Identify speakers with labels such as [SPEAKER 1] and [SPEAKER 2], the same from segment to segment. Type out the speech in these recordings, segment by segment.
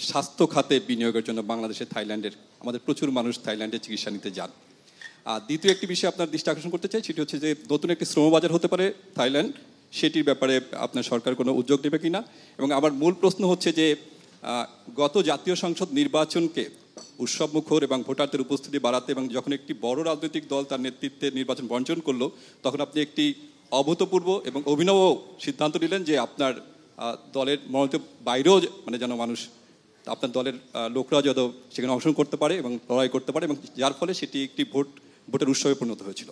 [SPEAKER 1] স্বাস্থ্য খাতে বিনিয়োগের জন্য বাংলাদেশে থাইল্যান্ডের আমাদের প্রচুর মানুষ থাইল্যান্ডে চিকিৎসা নিতে যান। আর দ্বিতীয় একটি বিষয় আপনার দৃষ্টি আকর্ষণ করতে চাই, সেটি হচ্ছে যে নতুন একটি শ্রমবাজার হতে পারে থাইল্যান্ড, সেটির ব্যাপারে আপনার সরকার কোনো উদ্যোগ নেবে কিনা। এবং আমার মূল প্রশ্ন হচ্ছে যে গত জাতীয় সংসদ নির্বাচনকে উৎসবমুখর এবং ভোটারদের উপস্থিতি বাড়াতে এবং যখন একটি বড় রাজনৈতিক দল তার নেতৃত্বে নির্বাচন বর্জন করলো, তখন আপনি একটি অভূতপূর্ব এবং অভিনব সিদ্ধান্ত নিলেন যে আপনার দলের মনোনীত বাইরেও মানে যেন মানুষ আপনার দলের লোকরা যত সেখানে অংশগ্রহণ করতে পারে এবং লড়াই করতে পারে, এবং যার ফলে সেটি একটি ভোটের উৎসবে পরিণত হয়েছিল।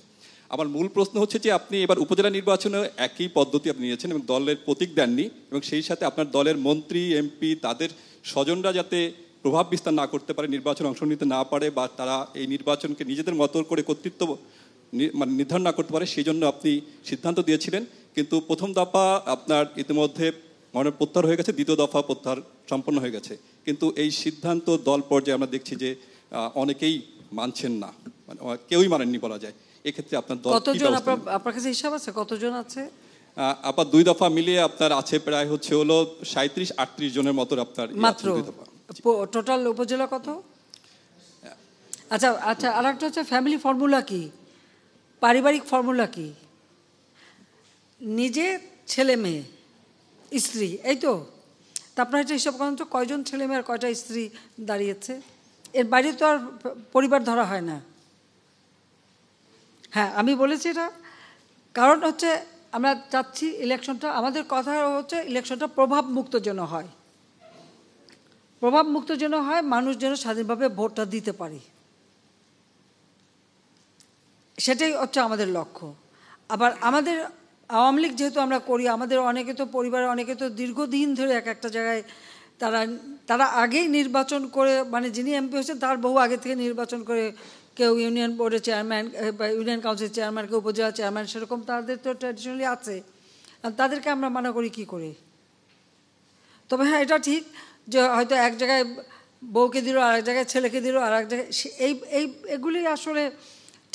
[SPEAKER 1] আমার মূল প্রশ্ন হচ্ছে যে আপনি এবার উপজেলা নির্বাচনে একই পদ্ধতি আপনি নিয়েছেন এবং দলের প্রতীক দেননি, এবং সেই সাথে আপনার দলের মন্ত্রী এমপি তাদের স্বজনরা যাতে প্রভাব বিস্তার না করতে পারে, নির্বাচনে অংশ নিতে না পারে, বা তারা এই নির্বাচনকে নিজেদের মতো করে কর্তৃত্ব মানে নির্ধারণ না করতে পারে, সেই জন্য আপনি সিদ্ধান্ত দিয়েছিলেন। কিন্তু প্রথম দফা আপনার ইতিমধ্যে মনের প্রত্যাহার হয়ে গেছে, দ্বিতীয় দফা প্রত্যাহার সম্পন্ন হয়ে গেছে, কিন্তু এই সিদ্ধান্ত দল পর্যায়ে আমরা দেখছি যে অনেকেই মানছেন না, মানে কেউই মানেননি বলা যায়। এক্ষেত্রে আপনার দল
[SPEAKER 2] কতজন, আপনার কাছে হিসাব আছে কতজন আছে?
[SPEAKER 1] আপনার দুই দফা মিলিয়ে আপনার আছে প্রায় হচ্ছে হলো 37-38 জনের মতো আপনার
[SPEAKER 2] মাত্র। টোটাল উপজেলা কত? আচ্ছা আচ্ছা, আর একটা হচ্ছে ফ্যামিলি ফর্মুলা কি, পারিবারিক ফর্মুলা কি? নিজে, ছেলে মেয়ে, স্ত্রী, এই তো। তা আপনার একটা হিসাব করেন তো কয়জন ছেলে মেয়ে আর কয়টা স্ত্রী দাঁড়িয়েছে? এর বাইরে তো আর পরিবার ধরা হয় না। হ্যাঁ, আমি বলেছি এটা কারণ হচ্ছে আমরা চাচ্ছি ইলেকশনটা, আমাদের কথা হচ্ছে ইলেকশনটা প্রভাব মুক্ত যেন হয়, প্রভাব মুক্ত যেন হয়, মানুষ যেন স্বাধীনভাবে ভোটটা দিতে পারে, সেটাই হচ্ছে আমাদের লক্ষ্য। আবার আমাদের আওয়ামী লীগ যেহেতু আমরা করি, আমাদের অনেকে তো পরিবারে অনেকে তো দীর্ঘদিন ধরে একটা জায়গায় তারা আগেই নির্বাচন করে, মানে যিনি এমপি হয়েছেন তার বহু আগে থেকে নির্বাচন করে, কেউ ইউনিয়ন বোর্ডের চেয়ারম্যান বা ইউনিয়ন কাউন্সিল চেয়ারম্যান, কেউ উপজেলা চেয়ারম্যান, সেরকম তাদের তো ট্র্যাডিশনালি আছে। তাদেরকে আমরা মানা করি কি করে? তবে হ্যাঁ, এটা ঠিক যে হয়তো এক জায়গায় বউকে দিল, আরেক জায়গায় ছেলেকে দিল, আর এক জায়গায় এগুলি আসলে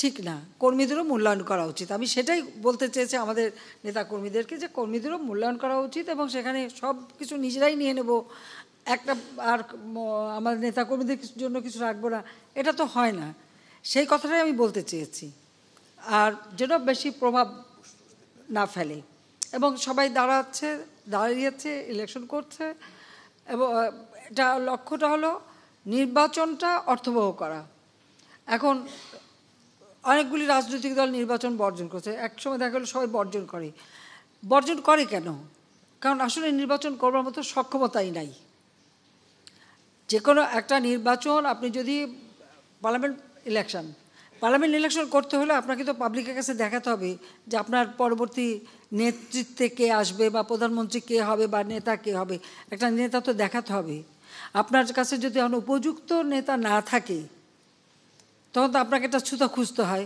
[SPEAKER 2] ঠিক না। কর্মীদেরও মূল্যায়ন করা উচিত। আমি সেটাই বলতে চেয়েছি আমাদের নেতা কর্মীদেরকে, যে কর্মীদেরও মূল্যায়ন করা উচিত এবং সেখানে সব কিছু নিজেরাই নিয়ে নেব, একটা আর আমার নেতা কর্মীদের জন্য কিছু রাখবো না, এটা তো হয় না। সেই কথাটাই আমি বলতে চেয়েছি। আর যেন বেশি প্রভাব না ফেলে, এবং সবাই দাঁড়িয়েছে, ইলেকশন করছে, এবং এটা লক্ষ্যটা হলো নির্বাচনটা অর্থবহ করা। এখন অনেকগুলি রাজনৈতিক দল নির্বাচন বর্জন করছে, একসময় দেখা গেলো সবাই বর্জন করে কেন? কারণ আসলে নির্বাচন করবার মতো সক্ষমতাই নাই। যে কোনো একটা নির্বাচন, আপনি যদি পার্লামেন্ট ইলেকশন করতে হলে আপনাকে তো পাবলিকের কাছে দেখাতে হবে যে আপনার পরবর্তী নেতৃত্বে কে আসবে, বা প্রধানমন্ত্রী কে হবে, বা নেতা কে হবে। একটা নেতা তো দেখাতে হবে। আপনার কাছে যদি এখন উপযুক্ত নেতা না থাকে, তখন তো আপনাকে একটা ছুতা খুঁজতে হয়।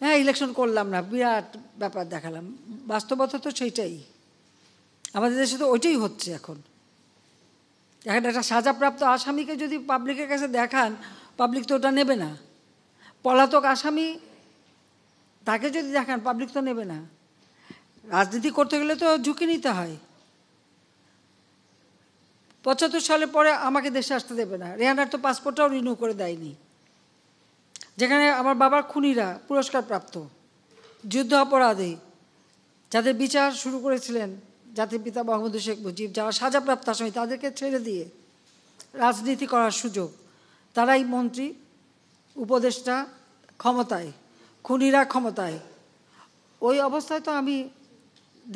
[SPEAKER 2] হ্যাঁ, ইলেকশন করলাম না, বিরাট ব্যাপার দেখালাম। বাস্তবতা তো সেইটাই, আমাদের দেশে তো ওইটাই হচ্ছে। এখন একটা সাজাপ্রাপ্ত আসামিকে যদি পাবলিকের কাছে দেখান, পাবলিক তো ওটা নেবে না। পলাতক আসামি তাকে যদি দেখান, পাবলিক তো নেবে না। রাজনীতি করতে গেলে তো ঝুঁকি নিতে হয়। 75 সালের পরে আমাকে দেশে আসতে দেবে না, রেহানার তো পাসপোর্টটাও রিনিউ করে দেয়নি। যেখানে আমার বাবার খুনিরা পুরস্কারপ্রাপ্ত যুদ্ধ অপরাধী, যাদের বিচার শুরু করেছিলেন জাতির পিতা বঙ্গবন্ধু শেখ মুজিব, যারা সাজাপ্রাপ্ত আসামি, তাদেরকে ছেড়ে দিয়ে রাজনীতি করার সুযোগ, তারাই মন্ত্রী, উপদেষ্টা ক্ষমতায়, খুনিরা ক্ষমতায়। ওই অবস্থায় তো আমি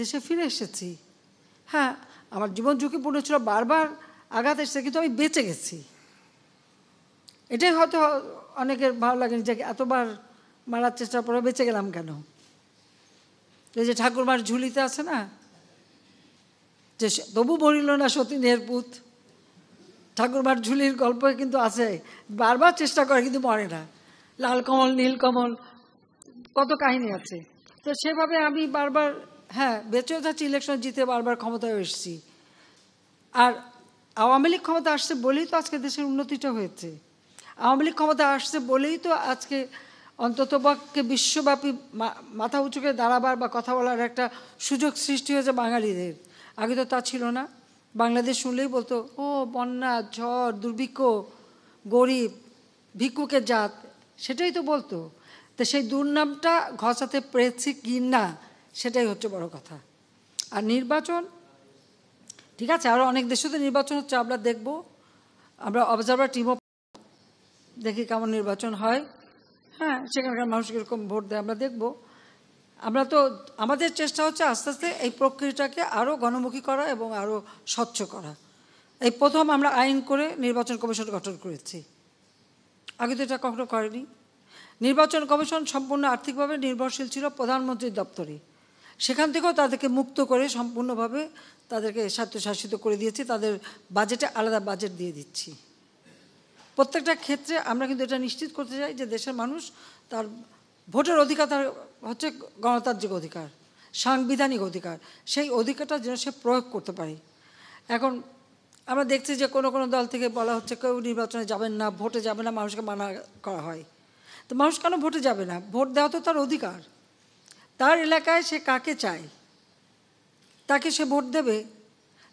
[SPEAKER 2] দেশে ফিরে এসেছি। হ্যাঁ, আমার জীবন ঝুঁকিপূর্ণ ছিল, বারবার আঘাত এসেছে, কিন্তু আমি বেঁচে গেছি। এটাই হয়তো অনেকের ভালো লাগেনি যে এতবার মারার চেষ্টার পরে বেঁচে গেলাম কেন। এই যে ঠাকুরমার ঝুলিতে আছে না, যে তবু মরিল না সতীনের পুত, ঠাকুরমার ঝুলির গল্প কিন্তু আছে, বারবার চেষ্টা করে কিন্তু মরে না। লাল কমল, নীল কমল, কত কাহিনী আছে। তো সেভাবে আমি বারবার, হ্যাঁ, বেঁচেও যাচ্ছি, ইলেকশন জিতে বারবার ক্ষমতায় এসেছি। আর আওয়ামী লীগ ক্ষমতা আসছে বলেই তো আজকে দেশের উন্নতিটা হয়েছে। আওয়ামী লীগ ক্ষমতা আসছে বলেই তো আজকে অন্ততপক্ষে বিশ্বব্যাপী মাথা উঁচু করে দাঁড়াবার বা কথা বলার একটা সুযোগ সৃষ্টি হয়েছে বাঙালিদের। আগে তো তা ছিল না। বাংলাদেশ শুনলেই বলতো ও বন্যা, ঝড়, দুর্ভিক্ষ, গরিব, ভিক্ষুকের জাত, সেটাই তো বলতো। তো সেই দুর্নামটা ঘষাতে পেরেছি কি না, সেটাই হচ্ছে বড় কথা। আর নির্বাচন, ঠিক আছে, আরও অনেক দেশে তো নির্বাচন হচ্ছে, আমরা দেখব, আমরা অবজারভার টিমও দেখি কেমন নির্বাচন হয়। হ্যাঁ, সেখানকার মানুষ কীরকম ভোট দেয় আমরা দেখব। আমরা তো, আমাদের চেষ্টা হচ্ছে আস্তে আস্তে এই প্রক্রিয়াটাকে আরও গণমুখী করা এবং আরও স্বচ্ছ করা। এই প্রথম আমরা আইন করে নির্বাচন কমিশন গঠন করেছি, আগে তো এটা কখনো করেনি। নির্বাচন কমিশন সম্পূর্ণ আর্থিকভাবে নির্ভরশীল ছিল প্রধানমন্ত্রীর দপ্তরে, সেখান থেকেও তাদেরকে মুক্ত করে সম্পূর্ণভাবে তাদেরকে স্বায়ত্তশাসিত করে দিয়েছি, তাদের বাজেটে আলাদা বাজেট দিয়ে দিচ্ছি। প্রত্যেকটা ক্ষেত্রে আমরা কিন্তু এটা নিশ্চিত করতে চাই যে দেশের মানুষ তার ভোটের অধিকার, তার হচ্ছে গণতান্ত্রিক অধিকার, সাংবিধানিক অধিকার, সেই অধিকারটা যেন সে প্রয়োগ করতে পারে। এখন আমরা দেখছি যে কোনো কোনো দল থেকে বলা হচ্ছে কেউ নির্বাচনে যাবেন না, ভোটে যাবে না, মানুষকে মানা করা হয়। তো মানুষ কেন ভোটে যাবে না? ভোট দেওয়া তো তার অধিকার। তার এলাকায় সে কাকে চায় তাকে সে ভোট দেবে।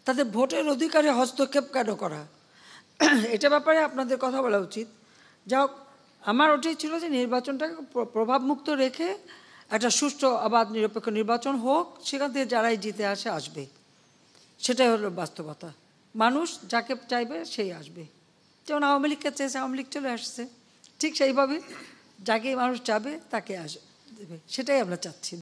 [SPEAKER 2] তাদের ভোটের অধিকারে হস্তক্ষেপ কেন করা? এটা ব্যাপারে আপনাদের কথা বলা উচিত। যা হোক, আমার ওটাই ছিল যে নির্বাচনটাকে প্রভাবমুক্ত রেখে একটা সুষ্ঠু অবাধ নিরপেক্ষ নির্বাচন হোক, সেখান থেকে যারাই জিতে আসবে, সেটাই হলো বাস্তবতা। মানুষ যাকে চাইবে সেই আসবে। যেমন আওয়ামী লীগকে চেয়েছে, আওয়ামী লীগ চলে আসছে, ঠিক সেইভাবে যাকে মানুষ চাবে তাকে আসবে, সেটাই আমরা চাচ্ছি।